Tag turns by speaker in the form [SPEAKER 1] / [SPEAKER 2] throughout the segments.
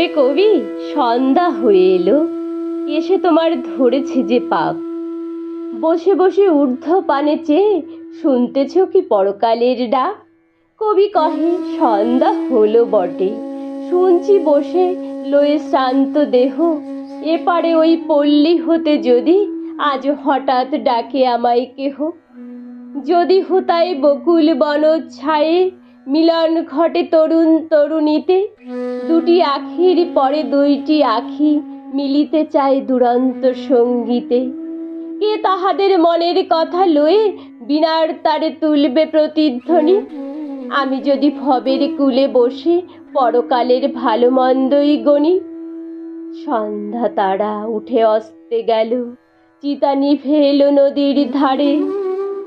[SPEAKER 1] ওরে কবি, সন্ধ্যা হয়ে এলো, এসে তোমার ধরেছে যে পাক। বসে বসে ঊর্ধ্ব পানে চেয়ে শুনতেছ কি পরকালের ডাক? কবি কহে সন্ধ্যা হলো বটে, শুনছি বসে লয়ে শ্রান্ত দেহ। এপারে ওই পল্লী হতে যদি আজ হঠাৎ ডাকে আমায় কেহ। যদি হুতাই বকুল বন ছায়ে মিলন ঘটে তরুণ তরুণীতে, দুটি আখির পরে দুইটি আখি মিলিতে চায় দুরন্ত সঙ্গীতে। কে তাহাদের মনের কথা লয়ে বিনার তারে তুলবে প্রতিধ্বনি? আমি যদি ভবের কূলে বসে পরকালের ভালো মন্দই গণি। সন্ধ্যা তারা উঠে অস্তে গেল, চিতা নিভে এলো নদীর ধারে।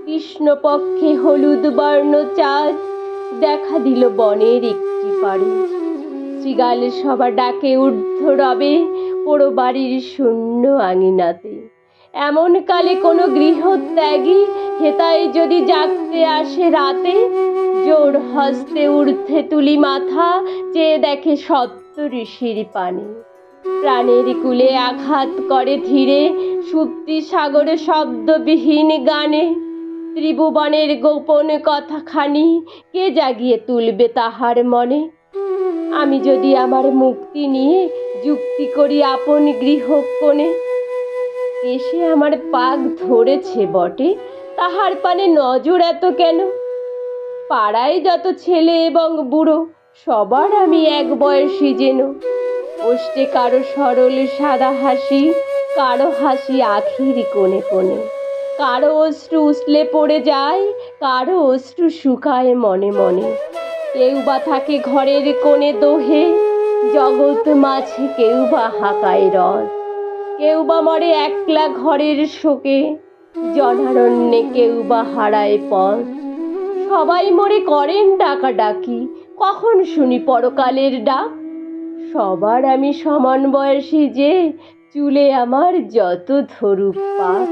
[SPEAKER 1] কৃষ্ণপক্ষে হলুদ বর্ণ চাঁদ দেখা দিল বনের একটি পাড়ে। শৃগাল সভা ডাকে ঊর্ধ্ব রবে পোড়ো বাড়ির শূন্য আঙিনাতে। এমন কালে কোনো গৃহত্যাগী হেতায় যদি জাগতে আসে রাতে, জোর হস্তে ঊর্ধ্বে তুলি মাথা, চেয়ে দেখে সপ্ত ঋষির পানে। প্রাণের কূলে আঘাত করে ধীরে সুপ্তি সাগরে শব্দবিহীন গানে। ত্রিভুবনের গোপন কথাখানি কে জাগিয়ে তুলবে তাহার মনে? আমি যদি আমার মুক্তি নিয়ে যুক্তি করি আপন গৃহ কোণে। এসে আমার পাক ধরেছে বটে, তাহার পানে নজর এত কেন? পাড়ায় যত ছেলে এবং বুড়ো সবার আমি এক বয়সী যেন। ওষ্ঠে কারো সরল সাদা হাসি, কারো হাসি আখির কোণে কোণে। কারো অশ্রু উছলে পড়ে যায়, কারো অশ্রু শুকায় মনে মনে। কেউ বা থাকে ঘরের কোণে দোহে, জগৎ মাঝে কেউ বা হাঁকায় রথ। কেউ বা মরে একলা ঘরের শোকে, জনারণ্যে কেউ বা হারায় পথ। সবাই মরে করেন ডাকাডাকি, কখন শুনি পরকালের ডাক? সবার আমি সমান বয়সী যে, চুলে আমার যত ধরুক পাক।